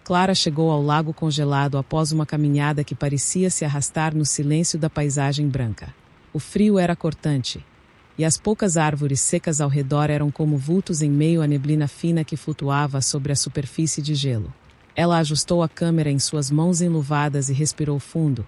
Clara chegou ao lago congelado após uma caminhada que parecia se arrastar no silêncio da paisagem branca. O frio era cortante, e as poucas árvores secas ao redor eram como vultos em meio à neblina fina que flutuava sobre a superfície de gelo. Ela ajustou a câmera em suas mãos enluvadas e respirou fundo,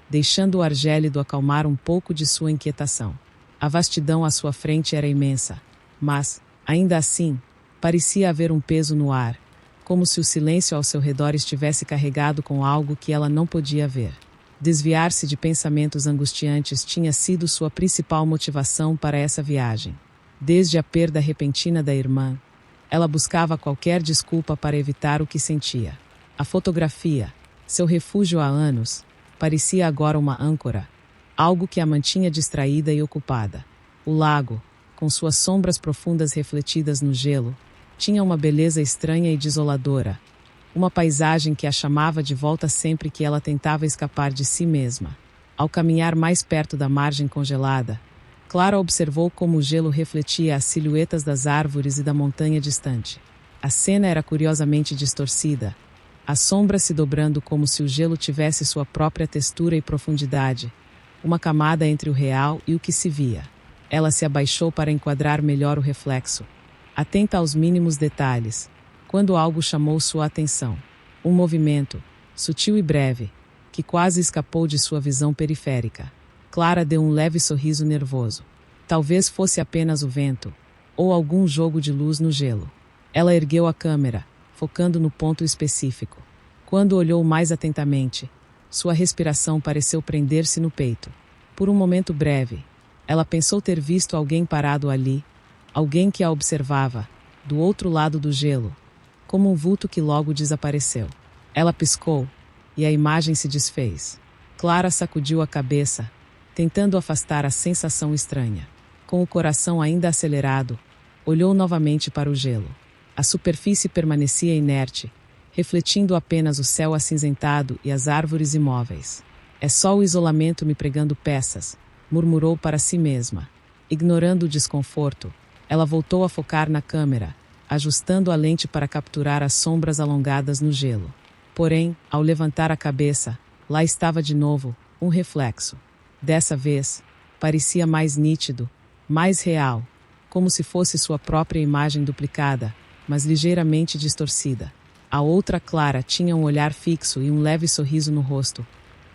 deixando o ar gélido acalmar um pouco de sua inquietação. A vastidão à sua frente era imensa, mas, ainda assim, parecia haver um peso no ar, como se o silêncio ao seu redor estivesse carregado com algo que ela não podia ver. Desviar-se de pensamentos angustiantes tinha sido sua principal motivação para essa viagem. Desde a perda repentina da irmã, ela buscava qualquer desculpa para evitar o que sentia. A fotografia, seu refúgio há anos, parecia agora uma âncora, algo que a mantinha distraída e ocupada. O lago, com suas sombras profundas refletidas no gelo, tinha uma beleza estranha e desoladora, uma paisagem que a chamava de volta sempre que ela tentava escapar de si mesma. Ao caminhar mais perto da margem congelada, Clara observou como o gelo refletia as silhuetas das árvores e da montanha distante. A cena era curiosamente distorcida, as sombras se dobrando como se o gelo tivesse sua própria textura e profundidade, uma camada entre o real e o que se via. Ela se abaixou para enquadrar melhor o reflexo, atenta aos mínimos detalhes, quando algo chamou sua atenção. Um movimento, sutil e breve, que quase escapou de sua visão periférica. Clara deu um leve sorriso nervoso. Talvez fosse apenas o vento, ou algum jogo de luz no gelo. Ela ergueu a câmera, focando no ponto específico. Quando olhou mais atentamente, sua respiração pareceu prender-se no peito. Por um momento breve, ela pensou ter visto alguém parado ali, alguém que a observava, do outro lado do gelo, como um vulto que logo desapareceu. Ela piscou, e a imagem se desfez. Clara sacudiu a cabeça, tentando afastar a sensação estranha. Com o coração ainda acelerado, olhou novamente para o gelo. A superfície permanecia inerte, refletindo apenas o céu acinzentado e as árvores imóveis. É só o isolamento me pregando peças, murmurou para si mesma. Ignorando o desconforto, ela voltou a focar na câmera, ajustando a lente para capturar as sombras alongadas no gelo. Porém, ao levantar a cabeça, lá estava de novo, um reflexo. Dessa vez, parecia mais nítido, mais real, como se fosse sua própria imagem duplicada, mas ligeiramente distorcida. A outra Clara tinha um olhar fixo e um leve sorriso no rosto,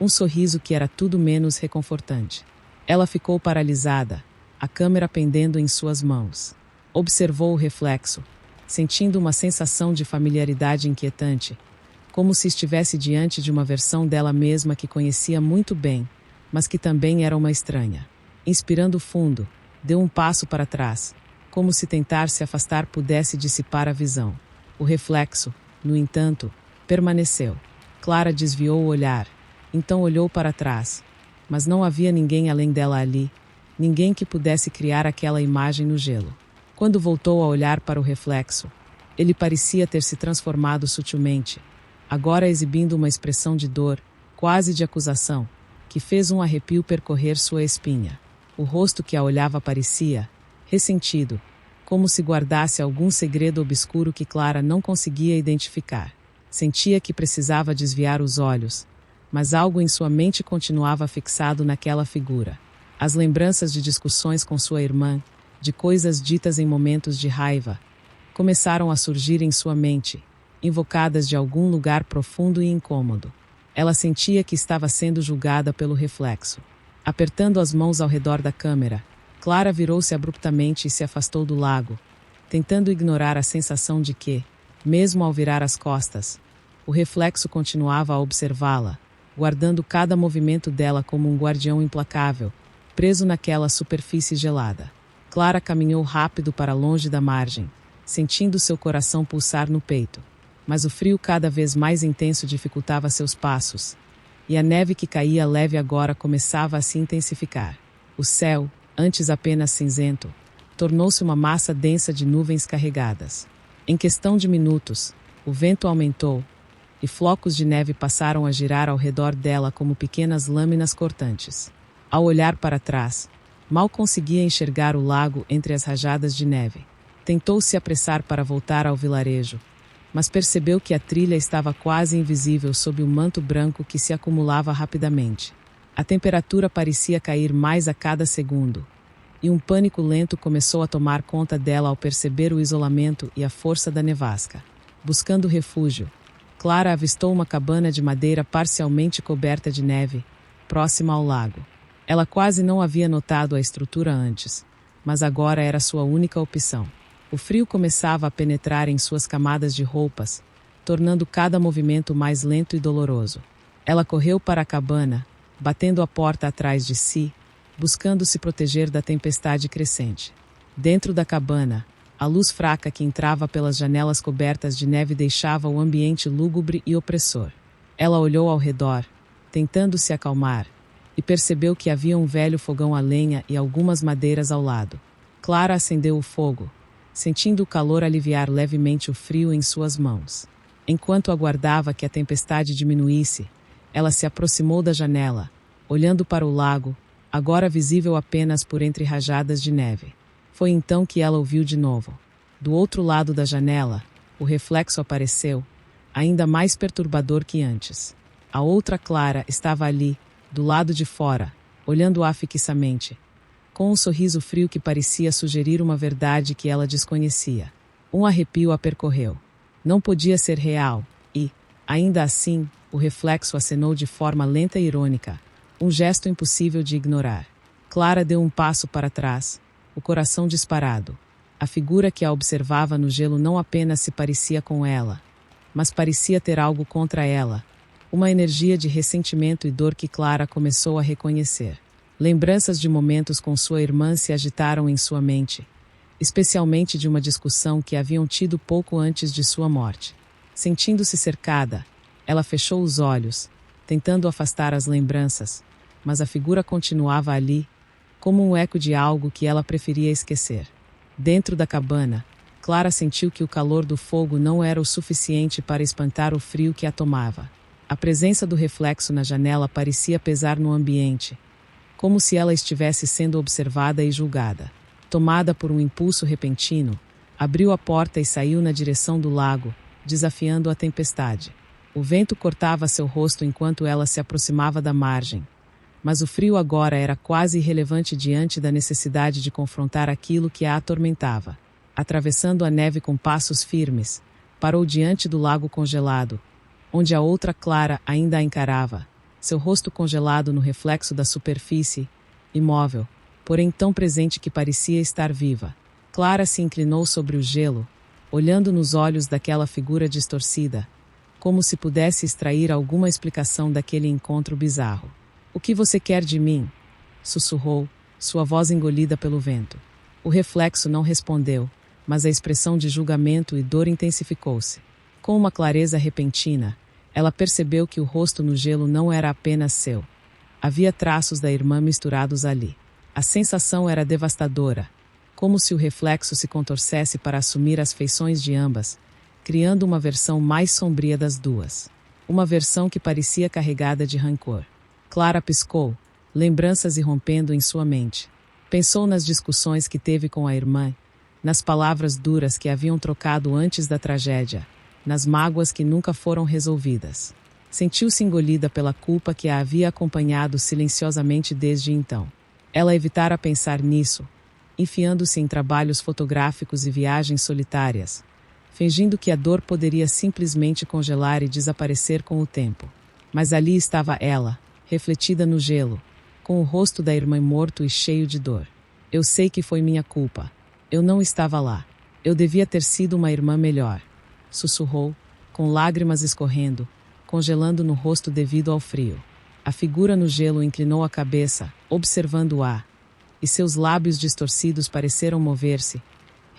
um sorriso que era tudo menos reconfortante. Ela ficou paralisada, a câmera pendendo em suas mãos. Observou o reflexo, sentindo uma sensação de familiaridade inquietante, como se estivesse diante de uma versão dela mesma que conhecia muito bem, mas que também era uma estranha. Inspirando fundo, deu um passo para trás, como se tentar se afastar pudesse dissipar a visão. O reflexo, no entanto, permaneceu. Clara desviou o olhar, então olhou para trás, mas não havia ninguém além dela ali, ninguém que pudesse criar aquela imagem no gelo. Quando voltou a olhar para o reflexo, ele parecia ter se transformado sutilmente, agora exibindo uma expressão de dor, quase de acusação, que fez um arrepio percorrer sua espinha. O rosto que a olhava parecia, ressentido, como se guardasse algum segredo obscuro que Clara não conseguia identificar. Sentia que precisava desviar os olhos, mas algo em sua mente continuava fixado naquela figura. As lembranças de discussões com sua irmã, de coisas ditas em momentos de raiva, começaram a surgir em sua mente, invocadas de algum lugar profundo e incômodo. Ela sentia que estava sendo julgada pelo reflexo. Apertando as mãos ao redor da câmera, Clara virou-se abruptamente e se afastou do lago, tentando ignorar a sensação de que, mesmo ao virar as costas, o reflexo continuava a observá-la, guardando cada movimento dela como um guardião implacável, preso naquela superfície gelada. Clara caminhou rápido para longe da margem, sentindo seu coração pulsar no peito. Mas o frio cada vez mais intenso dificultava seus passos, e a neve que caía leve agora começava a se intensificar. O céu, antes apenas cinzento, tornou-se uma massa densa de nuvens carregadas. Em questão de minutos, o vento aumentou, e flocos de neve passaram a girar ao redor dela como pequenas lâminas cortantes. Ao olhar para trás, mal conseguia enxergar o lago entre as rajadas de neve. Tentou se apressar para voltar ao vilarejo, mas percebeu que a trilha estava quase invisível sob o manto branco que se acumulava rapidamente. A temperatura parecia cair mais a cada segundo, e um pânico lento começou a tomar conta dela ao perceber o isolamento e a força da nevasca. Buscando refúgio, Clara avistou uma cabana de madeira parcialmente coberta de neve, próxima ao lago. Ela quase não havia notado a estrutura antes, mas agora era sua única opção. O frio começava a penetrar em suas camadas de roupas, tornando cada movimento mais lento e doloroso. Ela correu para a cabana, batendo a porta atrás de si, buscando se proteger da tempestade crescente. Dentro da cabana, a luz fraca que entrava pelas janelas cobertas de neve deixava o ambiente lúgubre e opressor. Ela olhou ao redor, tentando se acalmar, e percebeu que havia um velho fogão a lenha e algumas madeiras ao lado. Clara acendeu o fogo, sentindo o calor aliviar levemente o frio em suas mãos. Enquanto aguardava que a tempestade diminuísse, ela se aproximou da janela, olhando para o lago, agora visível apenas por entre rajadas de neve. Foi então que ela ouviu de novo. Do outro lado da janela, o reflexo apareceu, ainda mais perturbador que antes. A outra Clara estava ali, do lado de fora, olhando-a fixamente, com um sorriso frio que parecia sugerir uma verdade que ela desconhecia. Um arrepio a percorreu. Não podia ser real, e, ainda assim, o reflexo acenou de forma lenta e irônica, um gesto impossível de ignorar. Clara deu um passo para trás, o coração disparado. A figura que a observava no gelo não apenas se parecia com ela, mas parecia ter algo contra ela, uma energia de ressentimento e dor que Clara começou a reconhecer. Lembranças de momentos com sua irmã se agitaram em sua mente, especialmente de uma discussão que haviam tido pouco antes de sua morte. Sentindo-se cercada, ela fechou os olhos, tentando afastar as lembranças, mas a figura continuava ali, como um eco de algo que ela preferia esquecer. Dentro da cabana, Clara sentiu que o calor do fogo não era o suficiente para espantar o frio que a tomava. A presença do reflexo na janela parecia pesar no ambiente, como se ela estivesse sendo observada e julgada. Tomada por um impulso repentino, abriu a porta e saiu na direção do lago, desafiando a tempestade. O vento cortava seu rosto enquanto ela se aproximava da margem, mas o frio agora era quase irrelevante diante da necessidade de confrontar aquilo que a atormentava. Atravessando a neve com passos firmes, parou diante do lago congelado, onde a outra Clara ainda a encarava, seu rosto congelado no reflexo da superfície, imóvel, porém tão presente que parecia estar viva. Clara se inclinou sobre o gelo, olhando nos olhos daquela figura distorcida, como se pudesse extrair alguma explicação daquele encontro bizarro. "O que você quer de mim?" sussurrou, sua voz engolida pelo vento. O reflexo não respondeu, mas a expressão de julgamento e dor intensificou-se. Com uma clareza repentina, ela percebeu que o rosto no gelo não era apenas seu. Havia traços da irmã misturados ali. A sensação era devastadora, como se o reflexo se contorcesse para assumir as feições de ambas, criando uma versão mais sombria das duas. Uma versão que parecia carregada de rancor. Clara piscou, lembranças irrompendo em sua mente. Pensou nas discussões que teve com a irmã, nas palavras duras que haviam trocado antes da tragédia, nas mágoas que nunca foram resolvidas. Sentiu-se engolida pela culpa que a havia acompanhado silenciosamente desde então. Ela evitara pensar nisso, enfiando-se em trabalhos fotográficos e viagens solitárias, fingindo que a dor poderia simplesmente congelar e desaparecer com o tempo. Mas ali estava ela, refletida no gelo, com o rosto da irmã morto e cheio de dor. "Eu sei que foi minha culpa. Eu não estava lá. Eu devia ter sido uma irmã melhor", sussurrou, com lágrimas escorrendo, congelando no rosto devido ao frio. A figura no gelo inclinou a cabeça, observando-a, e seus lábios distorcidos pareceram mover-se,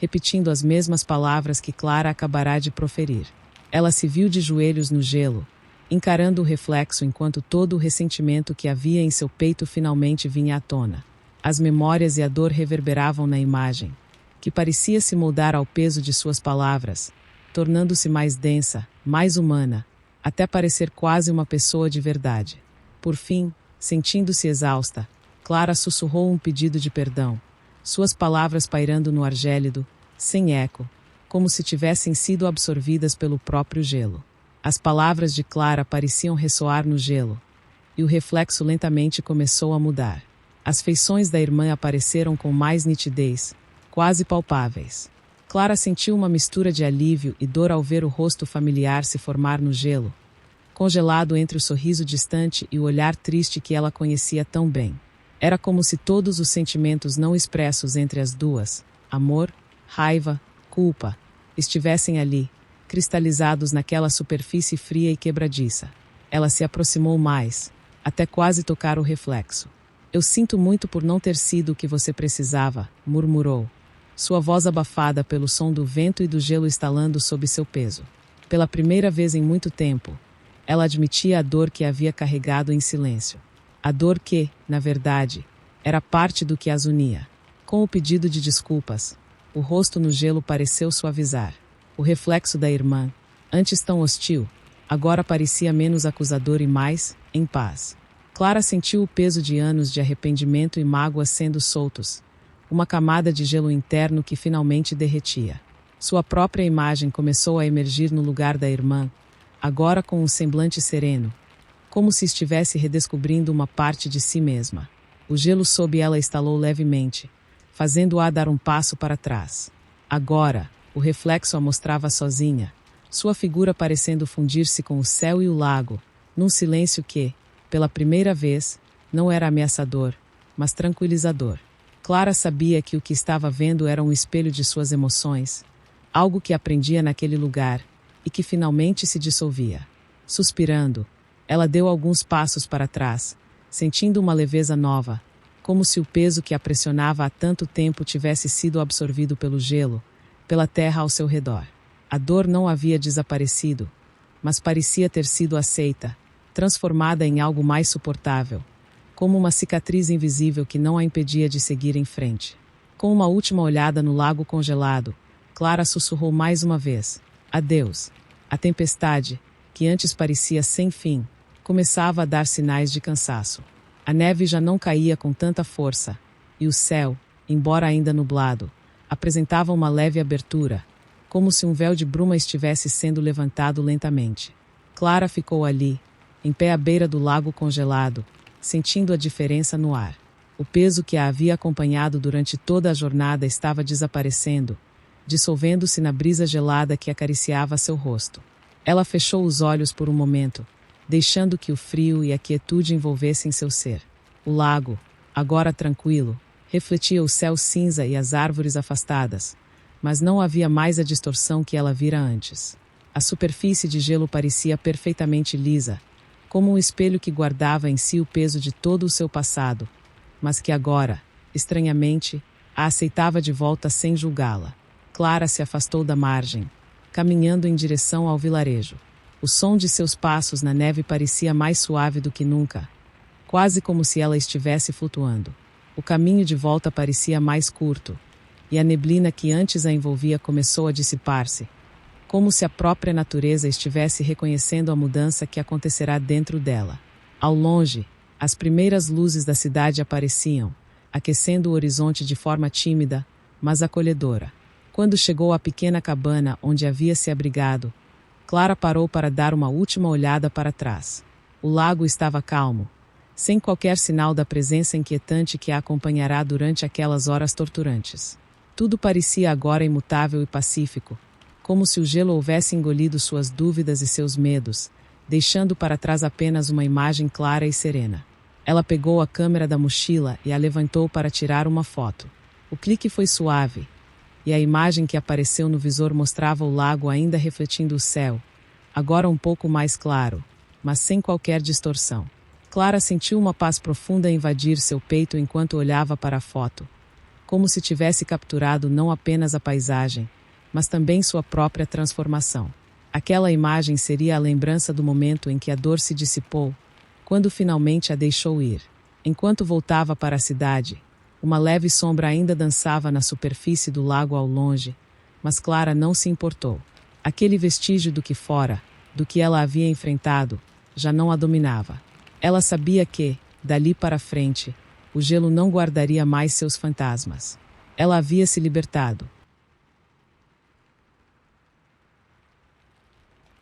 repetindo as mesmas palavras que Clara acabará de proferir. Ela se viu de joelhos no gelo, encarando o reflexo enquanto todo o ressentimento que havia em seu peito finalmente vinha à tona. As memórias e a dor reverberavam na imagem, que parecia se moldar ao peso de suas palavras, tornando-se mais densa, mais humana, até parecer quase uma pessoa de verdade. Por fim, sentindo-se exausta, Clara sussurrou um pedido de perdão, suas palavras pairando no ar gélido, sem eco, como se tivessem sido absorvidas pelo próprio gelo. As palavras de Clara pareciam ressoar no gelo, e o reflexo lentamente começou a mudar. As feições da irmã apareceram com mais nitidez, quase palpáveis. Clara sentiu uma mistura de alívio e dor ao ver o rosto familiar se formar no gelo, congelado entre o sorriso distante e o olhar triste que ela conhecia tão bem. Era como se todos os sentimentos não expressos entre as duas, amor, raiva, culpa, estivessem ali, cristalizados naquela superfície fria e quebradiça. Ela se aproximou mais, até quase tocar o reflexo. Eu sinto muito por não ter sido o que você precisava, murmurou, sua voz abafada pelo som do vento e do gelo estalando sob seu peso. Pela primeira vez em muito tempo, ela admitia a dor que havia carregado em silêncio. A dor que, na verdade, era parte do que as unia. Com o pedido de desculpas, o rosto no gelo pareceu suavizar. O reflexo da irmã, antes tão hostil, agora parecia menos acusador e mais, em paz. Clara sentiu o peso de anos de arrependimento e mágoa sendo soltos, uma camada de gelo interno que finalmente derretia. Sua própria imagem começou a emergir no lugar da irmã, agora com um semblante sereno, como se estivesse redescobrindo uma parte de si mesma. O gelo sob ela estalou levemente, fazendo-a dar um passo para trás. Agora, o reflexo a mostrava sozinha, sua figura parecendo fundir-se com o céu e o lago, num silêncio que, pela primeira vez, não era ameaçador, mas tranquilizador. Clara sabia que o que estava vendo era um espelho de suas emoções, algo que aprendia naquele lugar e que finalmente se dissolvia. Suspirando, ela deu alguns passos para trás, sentindo uma leveza nova, como se o peso que a pressionava há tanto tempo tivesse sido absorvido pelo gelo, pela terra ao seu redor. A dor não havia desaparecido, mas parecia ter sido aceita, transformada em algo mais suportável, como uma cicatriz invisível que não a impedia de seguir em frente. Com uma última olhada no lago congelado, Clara sussurrou mais uma vez: adeus. A tempestade, que antes parecia sem fim, começava a dar sinais de cansaço. A neve já não caía com tanta força, e o céu, embora ainda nublado, apresentava uma leve abertura, como se um véu de bruma estivesse sendo levantado lentamente. Clara ficou ali, em pé à beira do lago congelado, sentindo a diferença no ar. O peso que a havia acompanhado durante toda a jornada estava desaparecendo, dissolvendo-se na brisa gelada que acariciava seu rosto. Ela fechou os olhos por um momento, deixando que o frio e a quietude envolvessem seu ser. O lago, agora tranquilo, refletia o céu cinza e as árvores afastadas, mas não havia mais a distorção que ela vira antes. A superfície de gelo parecia perfeitamente lisa, como um espelho que guardava em si o peso de todo o seu passado, mas que agora, estranhamente, a aceitava de volta sem julgá-la. Clara se afastou da margem, caminhando em direção ao vilarejo. O som de seus passos na neve parecia mais suave do que nunca, quase como se ela estivesse flutuando. O caminho de volta parecia mais curto, e a neblina que antes a envolvia começou a dissipar-se, como se a própria natureza estivesse reconhecendo a mudança que acontecerá dentro dela. Ao longe, as primeiras luzes da cidade apareciam, aquecendo o horizonte de forma tímida, mas acolhedora. Quando chegou à pequena cabana onde havia se abrigado, Clara parou para dar uma última olhada para trás. O lago estava calmo, sem qualquer sinal da presença inquietante que a acompanhará durante aquelas horas torturantes. Tudo parecia agora imutável e pacífico, como se o gelo houvesse engolido suas dúvidas e seus medos, deixando para trás apenas uma imagem clara e serena. Ela pegou a câmera da mochila e a levantou para tirar uma foto. O clique foi suave, e a imagem que apareceu no visor mostrava o lago ainda refletindo o céu, agora um pouco mais claro, mas sem qualquer distorção. Clara sentiu uma paz profunda invadir seu peito enquanto olhava para a foto, como se tivesse capturado não apenas a paisagem, mas também sua própria transformação. Aquela imagem seria a lembrança do momento em que a dor se dissipou, quando finalmente a deixou ir. Enquanto voltava para a cidade, uma leve sombra ainda dançava na superfície do lago ao longe, mas Clara não se importou. Aquele vestígio do que fora, do que ela havia enfrentado, já não a dominava. Ela sabia que, dali para frente, o gelo não guardaria mais seus fantasmas. Ela havia se libertado.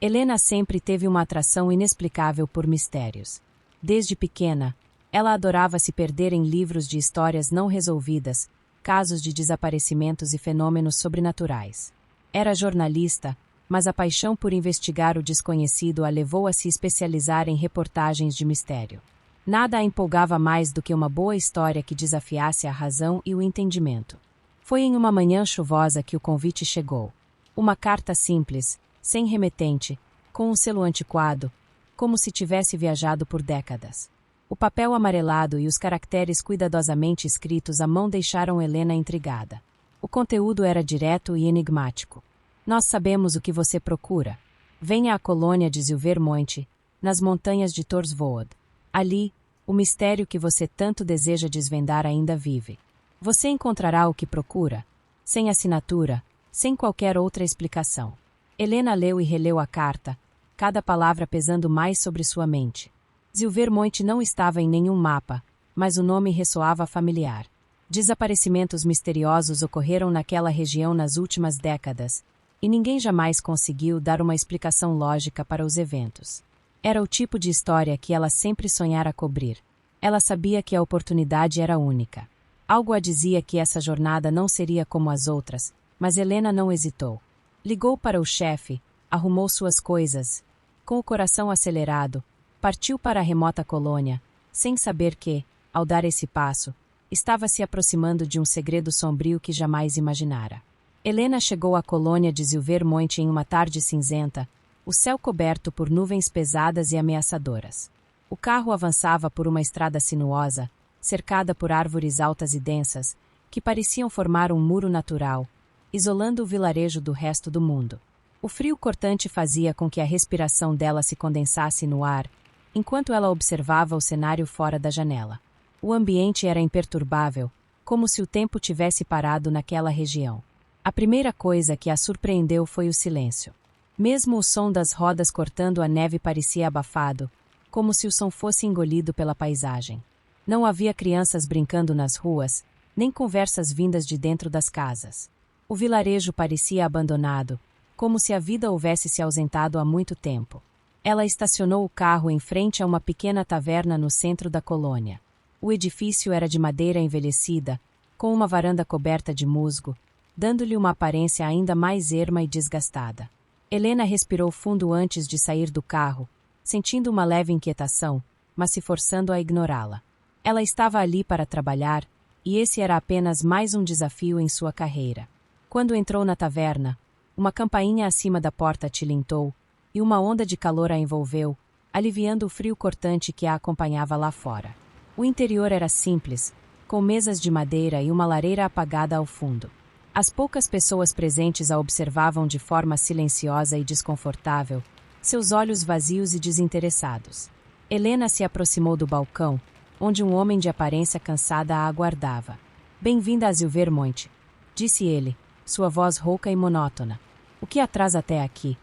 Helena sempre teve uma atração inexplicável por mistérios. Desde pequena, ela adorava se perder em livros de histórias não resolvidas, casos de desaparecimentos e fenômenos sobrenaturais. Era jornalista, mas a paixão por investigar o desconhecido a levou a se especializar em reportagens de mistério. Nada a empolgava mais do que uma boa história que desafiasse a razão e o entendimento. Foi em uma manhã chuvosa que o convite chegou. Uma carta simples, sem remetente, com um selo antiquado, como se tivesse viajado por décadas. O papel amarelado e os caracteres cuidadosamente escritos à mão deixaram Helena intrigada. O conteúdo era direto e enigmático. Nós sabemos o que você procura. Venha à colônia de Zilvermonte, nas montanhas de Torsvold. Ali, o mistério que você tanto deseja desvendar ainda vive. Você encontrará o que procura, sem assinatura, sem qualquer outra explicação. Helena leu e releu a carta, cada palavra pesando mais sobre sua mente. Zilvermonte não estava em nenhum mapa, mas o nome ressoava familiar. Desaparecimentos misteriosos ocorreram naquela região nas últimas décadas, e ninguém jamais conseguiu dar uma explicação lógica para os eventos. Era o tipo de história que ela sempre sonhara cobrir. Ela sabia que a oportunidade era única. Algo a dizia que essa jornada não seria como as outras, mas Helena não hesitou. Ligou para o chefe, arrumou suas coisas. Com o coração acelerado, partiu para a remota colônia, sem saber que, ao dar esse passo, estava se aproximando de um segredo sombrio que jamais imaginara. Helena chegou à colônia de Zilvermonte em uma tarde cinzenta, o céu coberto por nuvens pesadas e ameaçadoras. O carro avançava por uma estrada sinuosa, cercada por árvores altas e densas, que pareciam formar um muro natural, isolando o vilarejo do resto do mundo. O frio cortante fazia com que a respiração dela se condensasse no ar, enquanto ela observava o cenário fora da janela. O ambiente era imperturbável, como se o tempo tivesse parado naquela região. A primeira coisa que a surpreendeu foi o silêncio. Mesmo o som das rodas cortando a neve parecia abafado, como se o som fosse engolido pela paisagem. Não havia crianças brincando nas ruas, nem conversas vindas de dentro das casas. O vilarejo parecia abandonado, como se a vida houvesse se ausentado há muito tempo. Ela estacionou o carro em frente a uma pequena taverna no centro da colônia. O edifício era de madeira envelhecida, com uma varanda coberta de musgo, dando-lhe uma aparência ainda mais erma e desgastada. Helena respirou fundo antes de sair do carro, sentindo uma leve inquietação, mas se forçando a ignorá-la. Ela estava ali para trabalhar, e esse era apenas mais um desafio em sua carreira. Quando entrou na taverna, uma campainha acima da porta tilintou, e uma onda de calor a envolveu, aliviando o frio cortante que a acompanhava lá fora. O interior era simples, com mesas de madeira e uma lareira apagada ao fundo. As poucas pessoas presentes a observavam de forma silenciosa e desconfortável, seus olhos vazios e desinteressados. Helena se aproximou do balcão, onde um homem de aparência cansada a aguardava. "Bem-vinda a Zilvermonte", disse ele, sua voz rouca e monótona. "O que a traz até aqui?"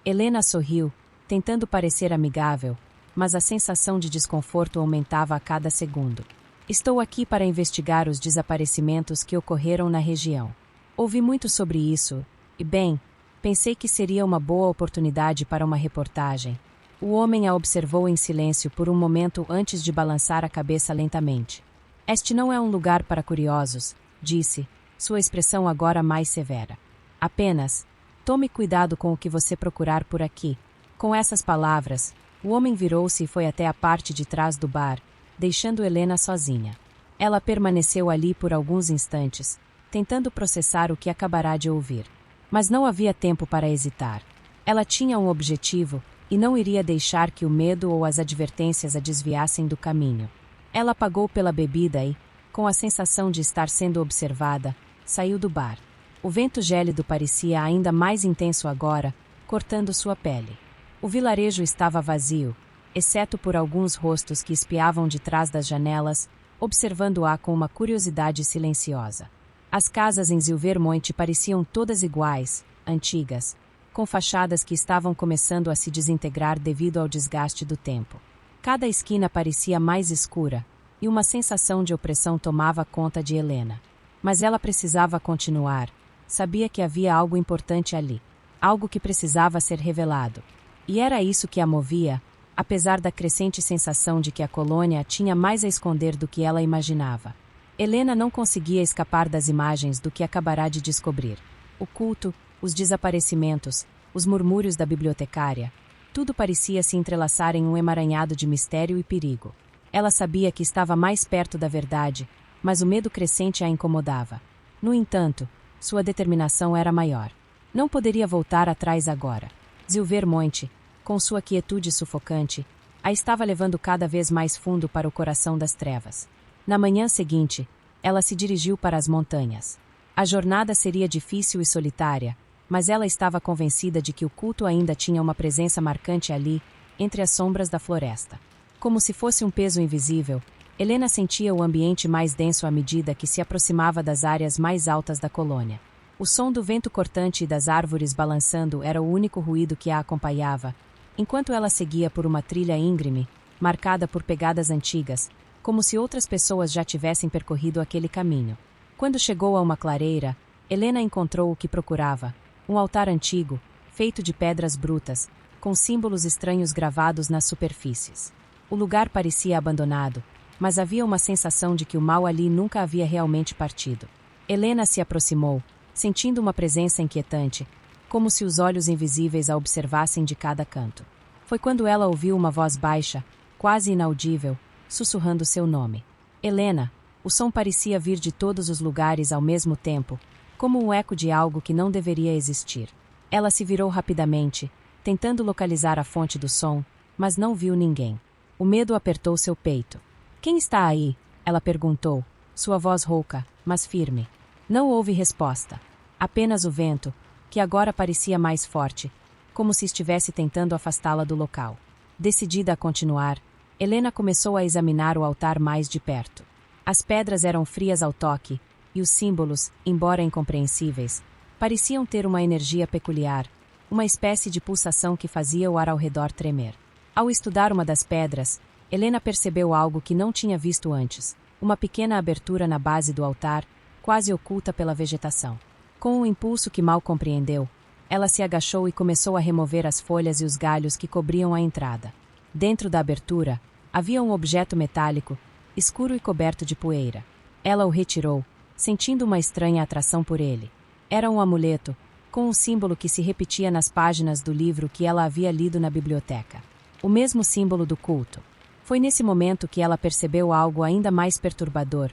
Helena sorriu, tentando parecer amigável, mas a sensação de desconforto aumentava a cada segundo. "Estou aqui para investigar os desaparecimentos que ocorreram na região. Ouvi muito sobre isso, e bem, pensei que seria uma boa oportunidade para uma reportagem." O homem a observou em silêncio por um momento antes de balançar a cabeça lentamente. "Este não é um lugar para curiosos", disse, sua expressão agora mais severa. "Apenas, tome cuidado com o que você procurar por aqui." Com essas palavras, o homem virou-se e foi até a parte de trás do bar, deixando Helena sozinha. Ela permaneceu ali por alguns instantes, tentando processar o que acabará de ouvir. Mas não havia tempo para hesitar. Ela tinha um objetivo, e não iria deixar que o medo ou as advertências a desviassem do caminho. Ela pagou pela bebida e, com a sensação de estar sendo observada, saiu do bar. O vento gélido parecia ainda mais intenso agora, cortando sua pele. O vilarejo estava vazio, exceto por alguns rostos que espiavam de trás das janelas, observando-a com uma curiosidade silenciosa. As casas em Zilvermonte pareciam todas iguais, antigas, com fachadas que estavam começando a se desintegrar devido ao desgaste do tempo. Cada esquina parecia mais escura, e uma sensação de opressão tomava conta de Helena. Mas ela precisava continuar. Sabia que havia algo importante ali. Algo que precisava ser revelado. E era isso que a movia, apesar da crescente sensação de que a colônia tinha mais a esconder do que ela imaginava. Helena não conseguia escapar das imagens do que acabará de descobrir. O culto, os desaparecimentos, os murmúrios da bibliotecária, tudo parecia se entrelaçar em um emaranhado de mistério e perigo. Ela sabia que estava mais perto da verdade, mas o medo crescente a incomodava. No entanto, sua determinação era maior. Não poderia voltar atrás agora. Zilvermonte, com sua quietude sufocante, a estava levando cada vez mais fundo para o coração das trevas. Na manhã seguinte, ela se dirigiu para as montanhas. A jornada seria difícil e solitária, mas ela estava convencida de que o culto ainda tinha uma presença marcante ali, entre as sombras da floresta. Como se fosse um peso invisível, Helena sentia o ambiente mais denso à medida que se aproximava das áreas mais altas da colônia. O som do vento cortante e das árvores balançando era o único ruído que a acompanhava, enquanto ela seguia por uma trilha íngreme, marcada por pegadas antigas, como se outras pessoas já tivessem percorrido aquele caminho. Quando chegou a uma clareira, Helena encontrou o que procurava: um altar antigo, feito de pedras brutas, com símbolos estranhos gravados nas superfícies. O lugar parecia abandonado, mas havia uma sensação de que o mal ali nunca havia realmente partido. Helena se aproximou, sentindo uma presença inquietante, como se os olhos invisíveis a observassem de cada canto. Foi quando ela ouviu uma voz baixa, quase inaudível, sussurrando seu nome. Helena. O som parecia vir de todos os lugares ao mesmo tempo, como um eco de algo que não deveria existir. Ela se virou rapidamente, tentando localizar a fonte do som, mas não viu ninguém. O medo apertou seu peito. "Quem está aí?" ela perguntou, sua voz rouca, mas firme. Não houve resposta. Apenas o vento, que agora parecia mais forte, como se estivesse tentando afastá-la do local. Decidida a continuar, Helena começou a examinar o altar mais de perto. As pedras eram frias ao toque, e os símbolos, embora incompreensíveis, pareciam ter uma energia peculiar, uma espécie de pulsação que fazia o ar ao redor tremer. Ao estudar uma das pedras, Helena percebeu algo que não tinha visto antes: uma pequena abertura na base do altar, quase oculta pela vegetação. Com um impulso que mal compreendeu, ela se agachou e começou a remover as folhas e os galhos que cobriam a entrada. Dentro da abertura, havia um objeto metálico, escuro e coberto de poeira. Ela o retirou, sentindo uma estranha atração por ele. Era um amuleto, com um símbolo que se repetia nas páginas do livro que ela havia lido na biblioteca. O mesmo símbolo do culto. Foi nesse momento que ela percebeu algo ainda mais perturbador: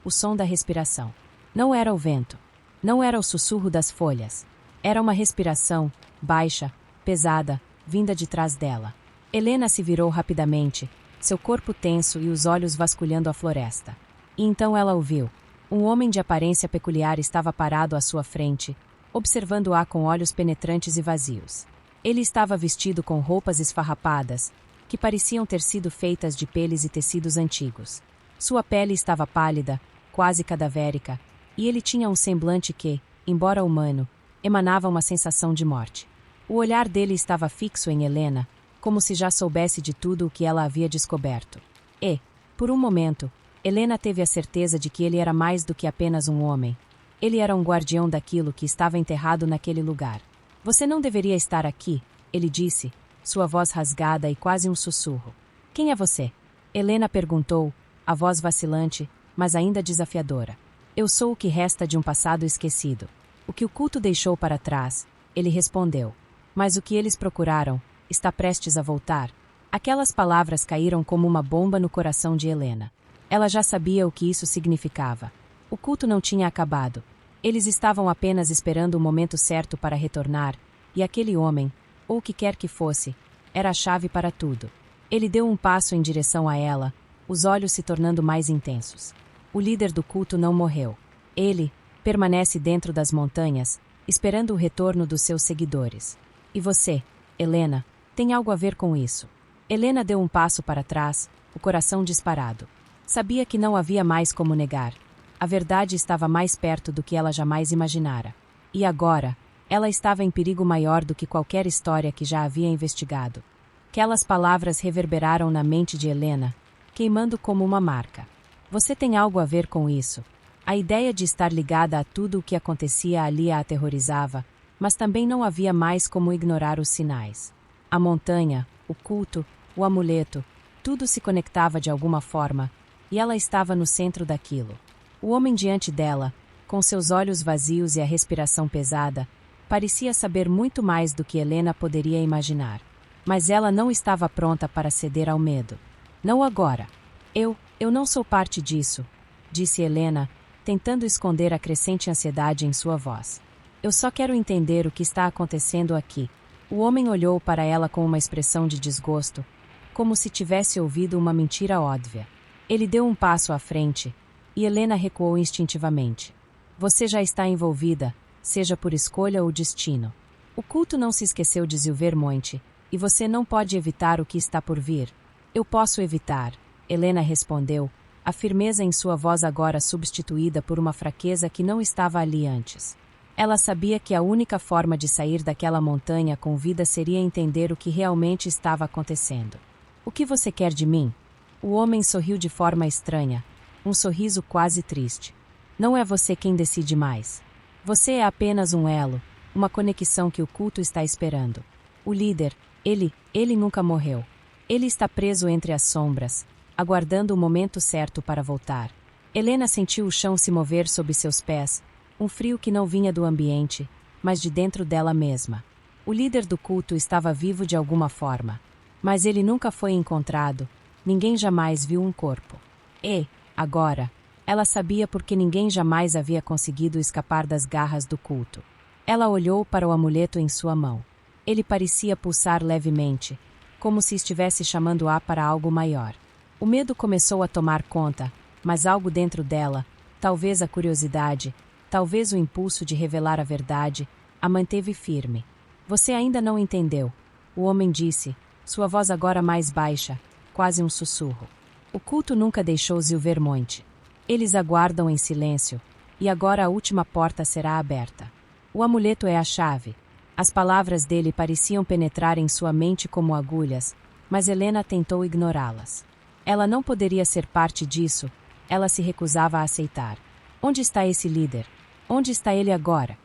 o som da respiração. Não era o vento. Não era o sussurro das folhas. Era uma respiração, baixa, pesada, vinda de trás dela. Helena se virou rapidamente, seu corpo tenso e os olhos vasculhando a floresta. E então ela o viu. Um homem de aparência peculiar estava parado à sua frente, observando-a com olhos penetrantes e vazios. Ele estava vestido com roupas esfarrapadas, que pareciam ter sido feitas de peles e tecidos antigos. Sua pele estava pálida, quase cadavérica, e ele tinha um semblante que, embora humano, emanava uma sensação de morte. O olhar dele estava fixo em Helena, como se já soubesse de tudo o que ela havia descoberto. E, por um momento, Helena teve a certeza de que ele era mais do que apenas um homem. Ele era um guardião daquilo que estava enterrado naquele lugar. "Você não deveria estar aqui", ele disse, sua voz rasgada e quase um sussurro. "Quem é você?" Helena perguntou, a voz vacilante, mas ainda desafiadora. "Eu sou o que resta de um passado esquecido. O que o culto deixou para trás", ele respondeu. "Mas o que eles procuraram está prestes a voltar." Aquelas palavras caíram como uma bomba no coração de Helena. Ela já sabia o que isso significava. O culto não tinha acabado. Eles estavam apenas esperando o momento certo para retornar, e aquele homem, ou o que quer que fosse, era a chave para tudo. Ele deu um passo em direção a ela, os olhos se tornando mais intensos. O líder do culto não morreu. Ele permanece dentro das montanhas, esperando o retorno dos seus seguidores. E você, Helena, tem algo a ver com isso. Helena deu um passo para trás, o coração disparado. Sabia que não havia mais como negar. A verdade estava mais perto do que ela jamais imaginara. E agora, ela estava em perigo maior do que qualquer história que já havia investigado. Aquelas palavras reverberaram na mente de Helena, queimando como uma marca. Você tem algo a ver com isso. A ideia de estar ligada a tudo o que acontecia ali a aterrorizava, mas também não havia mais como ignorar os sinais. A montanha, o culto, o amuleto, tudo se conectava de alguma forma, e ela estava no centro daquilo. O homem diante dela, com seus olhos vazios e a respiração pesada, parecia saber muito mais do que Helena poderia imaginar. Mas ela não estava pronta para ceder ao medo. Não agora. Eu não sou parte disso, disse Helena, tentando esconder a crescente ansiedade em sua voz. Eu só quero entender o que está acontecendo aqui. O homem olhou para ela com uma expressão de desgosto, como se tivesse ouvido uma mentira óbvia. Ele deu um passo à frente, e Helena recuou instintivamente. Você já está envolvida, seja por escolha ou destino. O culto não se esqueceu de Silvermonte, e você não pode evitar o que está por vir. Eu posso evitar, Helena respondeu, a firmeza em sua voz agora substituída por uma fraqueza que não estava ali antes. Ela sabia que a única forma de sair daquela montanha com vida seria entender o que realmente estava acontecendo. O que você quer de mim? O homem sorriu de forma estranha, um sorriso quase triste. Não é você quem decide mais. Você é apenas um elo, uma conexão que o culto está esperando. O líder, ele nunca morreu. Ele está preso entre as sombras, aguardando o momento certo para voltar. Helena sentiu o chão se mover sob seus pés, um frio que não vinha do ambiente, mas de dentro dela mesma. O líder do culto estava vivo de alguma forma, mas ele nunca foi encontrado, ninguém jamais viu um corpo. E, agora, ela sabia porque ninguém jamais havia conseguido escapar das garras do culto. Ela olhou para o amuleto em sua mão. Ele parecia pulsar levemente, como se estivesse chamando a para algo maior. O medo começou a tomar conta, mas algo dentro dela, talvez a curiosidade, talvez o impulso de revelar a verdade, a manteve firme. Você ainda não entendeu, o homem disse, sua voz agora mais baixa, quase um sussurro. O culto nunca deixou Silvermonte. Eles aguardam em silêncio, e agora a última porta será aberta. O amuleto é a chave. As palavras dele pareciam penetrar em sua mente como agulhas, mas Helena tentou ignorá-las. Ela não poderia ser parte disso, ela se recusava a aceitar. Onde está esse líder? Onde está ele agora?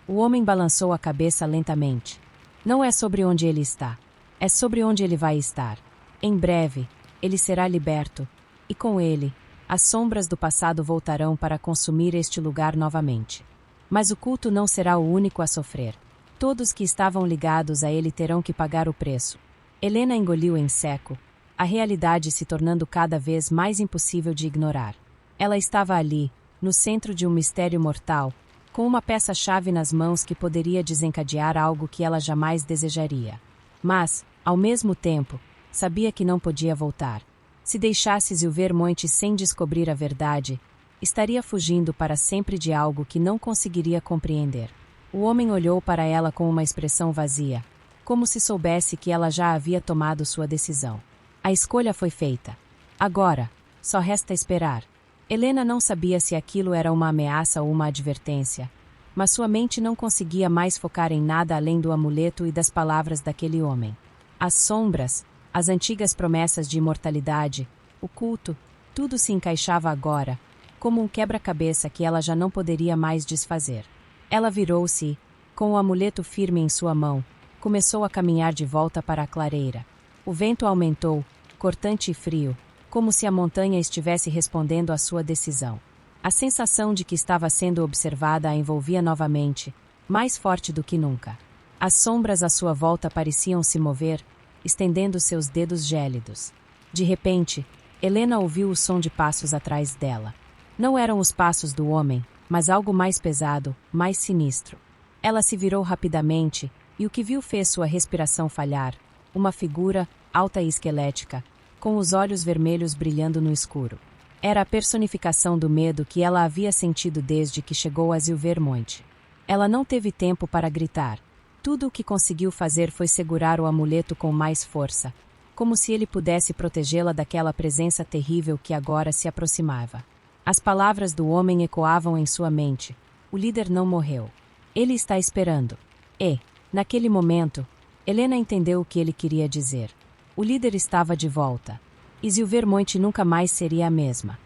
O homem balançou a cabeça lentamente. Não é sobre onde ele está, é sobre onde ele vai estar. Em breve, ele será liberto, e com ele, as sombras do passado voltarão para consumir este lugar novamente. Mas o culto não será o único a sofrer. Todos que estavam ligados a ele terão que pagar o preço. Helena engoliu em seco, a realidade se tornando cada vez mais impossível de ignorar. Ela estava ali, no centro de um mistério mortal, com uma peça-chave nas mãos que poderia desencadear algo que ela jamais desejaria. Mas, ao mesmo tempo, sabia que não podia voltar. Se deixasse Silvermonte sem descobrir a verdade, estaria fugindo para sempre de algo que não conseguiria compreender. O homem olhou para ela com uma expressão vazia, como se soubesse que ela já havia tomado sua decisão. A escolha foi feita. Agora, só resta esperar. Helena não sabia se aquilo era uma ameaça ou uma advertência, mas sua mente não conseguia mais focar em nada além do amuleto e das palavras daquele homem. As sombras, as antigas promessas de imortalidade, o culto, tudo se encaixava agora, como um quebra-cabeça que ela já não poderia mais desfazer. Ela virou-se e, com o amuleto firme em sua mão, começou a caminhar de volta para a clareira. O vento aumentou, cortante e frio, como se a montanha estivesse respondendo à sua decisão. A sensação de que estava sendo observada a envolvia novamente, mais forte do que nunca. As sombras à sua volta pareciam se mover, estendendo seus dedos gélidos. De repente, Helena ouviu o som de passos atrás dela. Não eram os passos do homem, mas algo mais pesado, mais sinistro. Ela se virou rapidamente, e o que viu fez sua respiração falhar. Uma figura, alta e esquelética, com os olhos vermelhos brilhando no escuro. Era a personificação do medo que ela havia sentido desde que chegou a Silvermonte. Ela não teve tempo para gritar. Tudo o que conseguiu fazer foi segurar o amuleto com mais força, como se ele pudesse protegê-la daquela presença terrível que agora se aproximava. As palavras do homem ecoavam em sua mente. O líder não morreu. Ele está esperando. E, naquele momento, Helena entendeu o que ele queria dizer. O líder estava de volta. E Silvermonte nunca mais seria a mesma.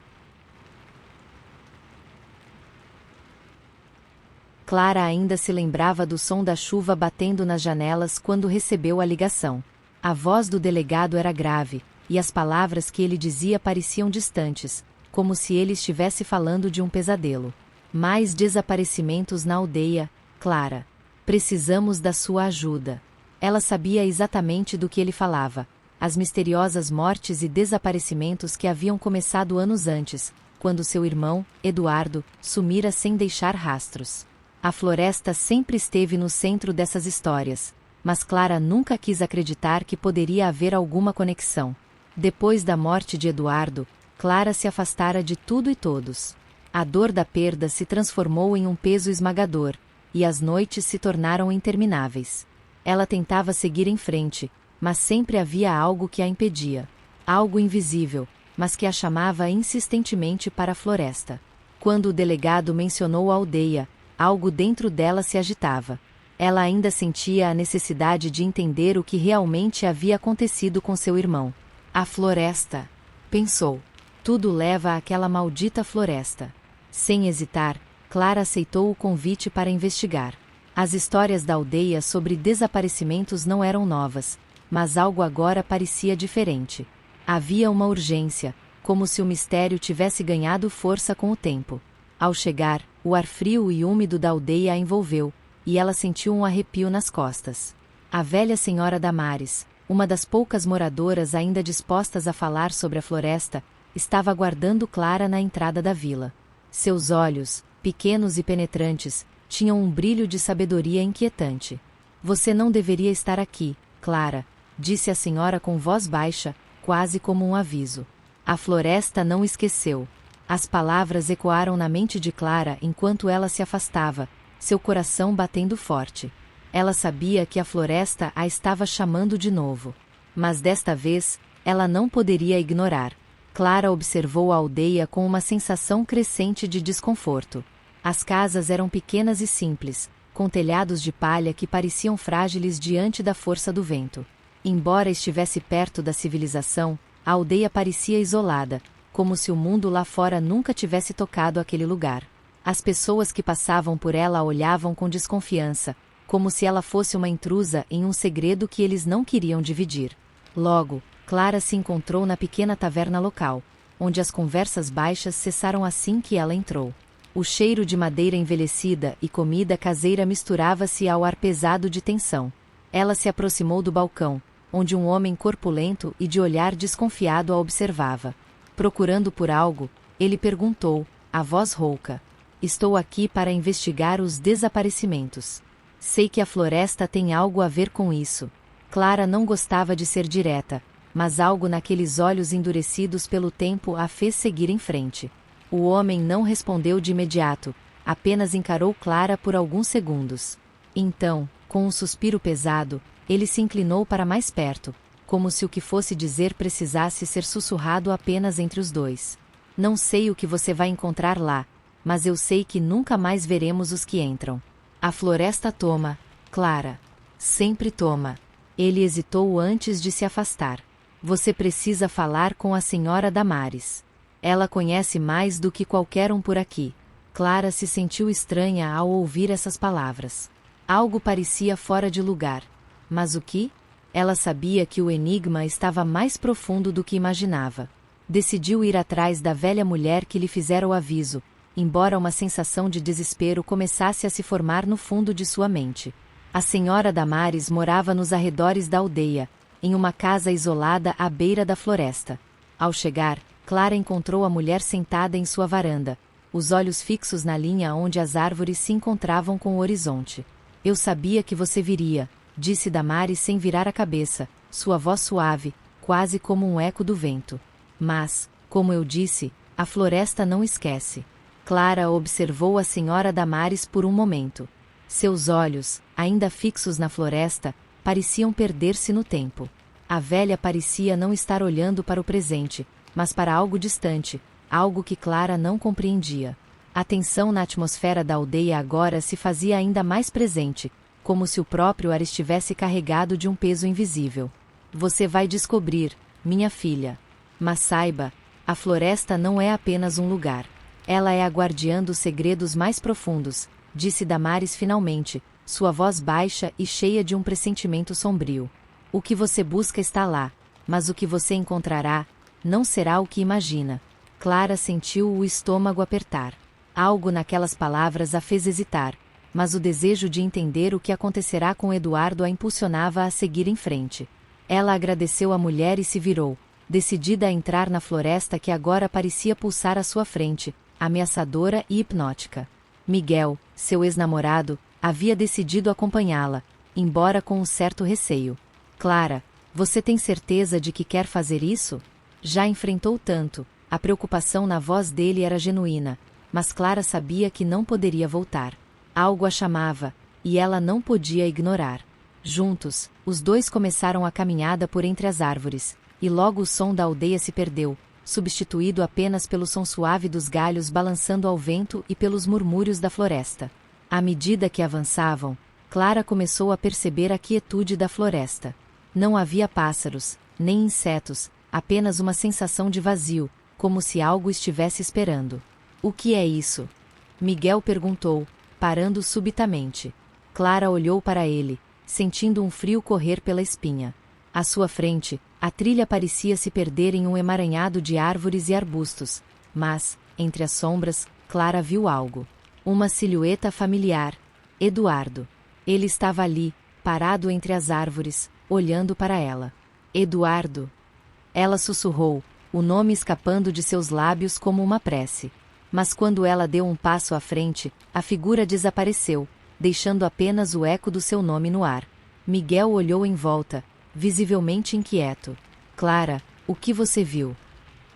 Clara ainda se lembrava do som da chuva batendo nas janelas quando recebeu a ligação. A voz do delegado era grave, e as palavras que ele dizia pareciam distantes, como se ele estivesse falando de um pesadelo. Mais desaparecimentos na aldeia, Clara. Precisamos da sua ajuda. Ela sabia exatamente do que ele falava. As misteriosas mortes e desaparecimentos que haviam começado anos antes, quando seu irmão, Eduardo, sumira sem deixar rastros. A floresta sempre esteve no centro dessas histórias, mas Clara nunca quis acreditar que poderia haver alguma conexão. Depois da morte de Eduardo, Clara se afastara de tudo e todos. A dor da perda se transformou em um peso esmagador, e as noites se tornaram intermináveis. Ela tentava seguir em frente, mas sempre havia algo que a impedia. Algo invisível, mas que a chamava insistentemente para a floresta. Quando o delegado mencionou a aldeia, algo dentro dela se agitava. Ela ainda sentia a necessidade de entender o que realmente havia acontecido com seu irmão. A floresta, pensou. Tudo leva àquela maldita floresta. Sem hesitar, Clara aceitou o convite para investigar. As histórias da aldeia sobre desaparecimentos não eram novas, mas algo agora parecia diferente. Havia uma urgência, como se o mistério tivesse ganhado força com o tempo. Ao chegar, o ar frio e úmido da aldeia a envolveu, e ela sentiu um arrepio nas costas. A velha senhora Damares, uma das poucas moradoras ainda dispostas a falar sobre a floresta, estava aguardando Clara na entrada da vila. Seus olhos, pequenos e penetrantes, tinham um brilho de sabedoria inquietante. Você não deveria estar aqui, Clara, disse a senhora com voz baixa, quase como um aviso. A floresta não esqueceu. As palavras ecoaram na mente de Clara enquanto ela se afastava, seu coração batendo forte. Ela sabia que a floresta a estava chamando de novo. Mas desta vez, ela não poderia ignorar. Clara observou a aldeia com uma sensação crescente de desconforto. As casas eram pequenas e simples, com telhados de palha que pareciam frágeis diante da força do vento. Embora estivesse perto da civilização, a aldeia parecia isolada, como se o mundo lá fora nunca tivesse tocado aquele lugar. As pessoas que passavam por ela a olhavam com desconfiança, como se ela fosse uma intrusa em um segredo que eles não queriam dividir. Logo, Clara se encontrou na pequena taverna local, onde as conversas baixas cessaram assim que ela entrou. O cheiro de madeira envelhecida e comida caseira misturava-se ao ar pesado de tensão. Ela se aproximou do balcão, onde um homem corpulento e de olhar desconfiado a observava. Procurando por algo, ele perguntou, a voz rouca: "Estou aqui para investigar os desaparecimentos. Sei que a floresta tem algo a ver com isso." Clara não gostava de ser direta, mas algo naqueles olhos endurecidos pelo tempo a fez seguir em frente. O homem não respondeu de imediato, apenas encarou Clara por alguns segundos. Então, com um suspiro pesado, ele se inclinou para mais perto, como se o que fosse dizer precisasse ser sussurrado apenas entre os dois. "Não sei o que você vai encontrar lá, mas eu sei que nunca mais veremos os que entram. A floresta toma, Clara. Sempre toma." Ele hesitou antes de se afastar. "Você precisa falar com a senhora Damares. Ela conhece mais do que qualquer um por aqui." Clara se sentiu estranha ao ouvir essas palavras. Algo parecia fora de lugar. Mas o que? Ela sabia que o enigma estava mais profundo do que imaginava. Decidiu ir atrás da velha mulher que lhe fizera o aviso, embora uma sensação de desespero começasse a se formar no fundo de sua mente. A senhora Damares morava nos arredores da aldeia, em uma casa isolada à beira da floresta. Ao chegar, Clara encontrou a mulher sentada em sua varanda, os olhos fixos na linha onde as árvores se encontravam com o horizonte. "Eu sabia que você viria", disse Damares sem virar a cabeça, sua voz suave, quase como um eco do vento. "Mas, como eu disse, a floresta não esquece." Clara observou a senhora Damares por um momento. Seus olhos, ainda fixos na floresta, pareciam perder-se no tempo. A velha parecia não estar olhando para o presente, mas para algo distante, algo que Clara não compreendia. A tensão na atmosfera da aldeia agora se fazia ainda mais presente, como se o próprio ar estivesse carregado de um peso invisível. "Você vai descobrir, minha filha. Mas saiba, a floresta não é apenas um lugar. Ela é a guardiã dos segredos mais profundos, disse Damares finalmente, sua voz baixa e cheia de um pressentimento sombrio. O que você busca está lá, mas o que você encontrará não será o que imagina. Clara sentiu o estômago apertar. Algo naquelas palavras a fez hesitar, mas o desejo de entender o que acontecerá com Eduardo a impulsionava a seguir em frente. Ela agradeceu à mulher e se virou, decidida a entrar na floresta que agora parecia pulsar à sua frente, ameaçadora e hipnótica. Miguel, seu ex-namorado, havia decidido acompanhá-la, embora com um certo receio. Clara, você tem certeza de que quer fazer isso? Já enfrentou tanto, a preocupação na voz dele era genuína, mas Clara sabia que não poderia voltar. Algo a chamava, e ela não podia ignorar. Juntos, os dois começaram a caminhada por entre as árvores, e logo o som da aldeia se perdeu, substituído apenas pelo som suave dos galhos balançando ao vento e pelos murmúrios da floresta. À medida que avançavam, Clara começou a perceber a quietude da floresta. Não havia pássaros, nem insetos, apenas uma sensação de vazio, como se algo estivesse esperando. O que é isso? Miguel perguntou, parando subitamente. Clara olhou para ele, sentindo um frio correr pela espinha. À sua frente, a trilha parecia se perder em um emaranhado de árvores e arbustos, mas, entre as sombras, Clara viu algo. Uma silhueta familiar. Eduardo. Ele estava ali, parado entre as árvores, olhando para ela. Eduardo. Ela sussurrou, o nome escapando de seus lábios como uma prece. Mas quando ela deu um passo à frente, a figura desapareceu, deixando apenas o eco do seu nome no ar. Miguel olhou em volta, visivelmente inquieto. Clara, o que você viu?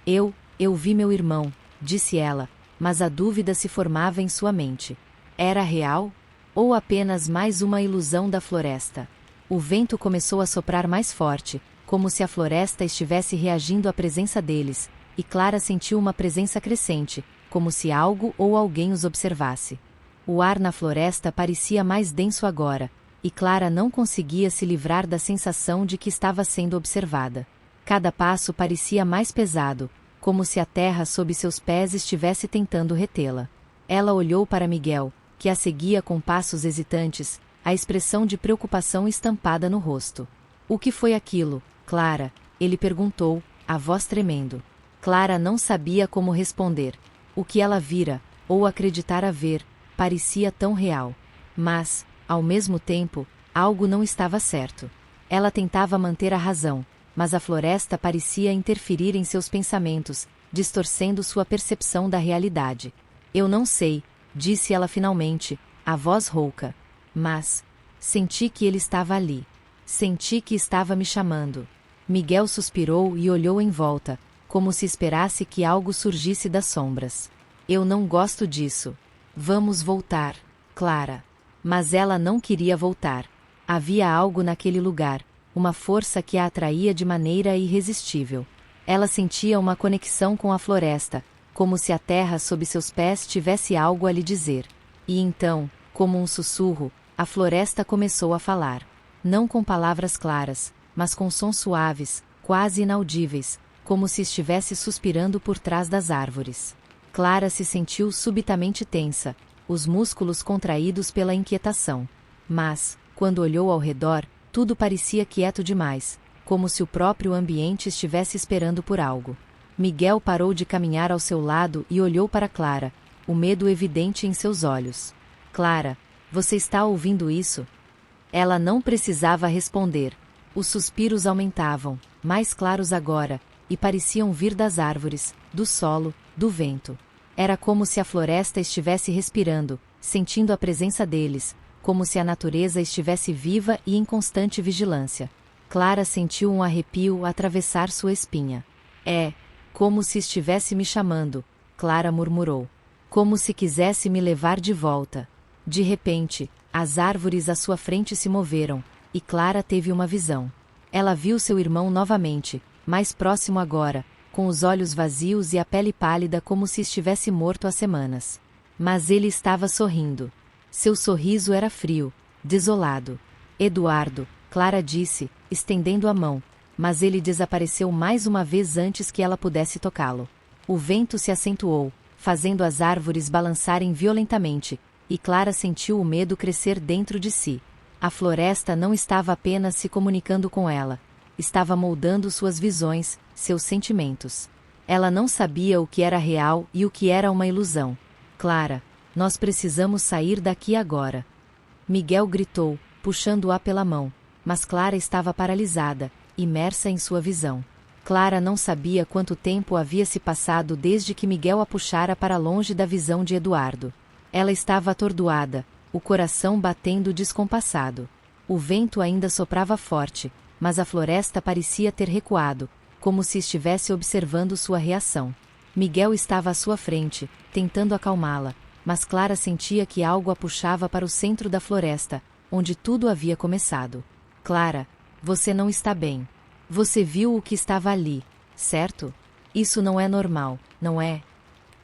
Eu vi meu irmão, disse ela, mas a dúvida se formava em sua mente. Era real? Ou apenas mais uma ilusão da floresta? O vento começou a soprar mais forte, como se a floresta estivesse reagindo à presença deles, e Clara sentiu uma presença crescente, como se algo ou alguém os observasse. O ar na floresta parecia mais denso agora, e Clara não conseguia se livrar da sensação de que estava sendo observada. Cada passo parecia mais pesado, como se a terra sob seus pés estivesse tentando retê-la. Ela olhou para Miguel, que a seguia com passos hesitantes, a expressão de preocupação estampada no rosto. O que foi aquilo, Clara? Ele perguntou, a voz tremendo. Clara não sabia como responder. O que ela vira, ou acreditara ver, parecia tão real. Mas, ao mesmo tempo, algo não estava certo. Ela tentava manter a razão, mas a floresta parecia interferir em seus pensamentos, distorcendo sua percepção da realidade. Eu não sei, disse ela finalmente, a voz rouca. Mas, senti que ele estava ali. Senti que estava me chamando. Miguel suspirou e olhou em volta, como se esperasse que algo surgisse das sombras. Eu não gosto disso. Vamos voltar, Clara. Mas ela não queria voltar. Havia algo naquele lugar, uma força que a atraía de maneira irresistível. Ela sentia uma conexão com a floresta, como se a terra sob seus pés tivesse algo a lhe dizer. E então, como um sussurro, a floresta começou a falar. Não com palavras claras, mas com sons suaves, quase inaudíveis, como se estivesse suspirando por trás das árvores. Clara se sentiu subitamente tensa, os músculos contraídos pela inquietação. Mas, quando olhou ao redor, tudo parecia quieto demais, como se o próprio ambiente estivesse esperando por algo. Miguel parou de caminhar ao seu lado e olhou para Clara, o medo evidente em seus olhos. Clara, você está ouvindo isso? Ela não precisava responder. Os suspiros aumentavam, mais claros agora, e pareciam vir das árvores, do solo, do vento. Era como se a floresta estivesse respirando, sentindo a presença deles, como se a natureza estivesse viva e em constante vigilância. Clara sentiu um arrepio atravessar sua espinha. É, como se estivesse me chamando, Clara murmurou. Como se quisesse me levar de volta. De repente, as árvores à sua frente se moveram, e Clara teve uma visão. Ela viu seu irmão novamente, mais próximo agora, com os olhos vazios e a pele pálida como se estivesse morto há semanas. Mas ele estava sorrindo. Seu sorriso era frio, desolado. Eduardo, Clara disse, estendendo a mão, mas ele desapareceu mais uma vez antes que ela pudesse tocá-lo. O vento se acentuou, fazendo as árvores balançarem violentamente, e Clara sentiu o medo crescer dentro de si. A floresta não estava apenas se comunicando com ela, estava moldando suas visões, seus sentimentos. Ela não sabia o que era real e o que era uma ilusão. Clara, nós precisamos sair daqui agora. Miguel gritou, puxando-a pela mão, mas Clara estava paralisada, imersa em sua visão. Clara não sabia quanto tempo havia se passado desde que Miguel a puxara para longe da visão de Eduardo. Ela estava atordoada, o coração batendo descompassado. O vento ainda soprava forte, mas a floresta parecia ter recuado, como se estivesse observando sua reação. Miguel estava à sua frente, tentando acalmá-la, mas Clara sentia que algo a puxava para o centro da floresta, onde tudo havia começado. Clara, você não está bem. Você viu o que estava ali, certo? Isso não é normal, não é?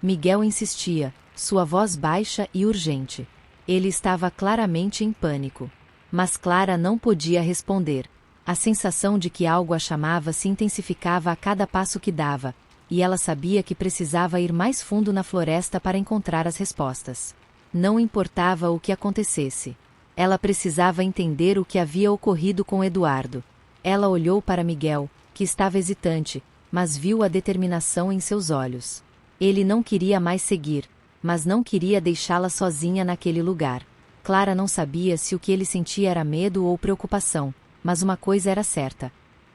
Miguel insistia, sua voz baixa e urgente. Ele estava claramente em pânico. Mas Clara não podia responder. A sensação de que algo a chamava se intensificava a cada passo que dava, e ela sabia que precisava ir mais fundo na floresta para encontrar as respostas. Não importava o que acontecesse. Ela precisava entender o que havia ocorrido com Eduardo. Ela olhou para Miguel, que estava hesitante, mas viu a determinação em seus olhos. Ele não queria mais seguir, mas não queria deixá-la sozinha naquele lugar. Clara não sabia se o que ele sentia era medo ou preocupação, mas uma coisa era certa.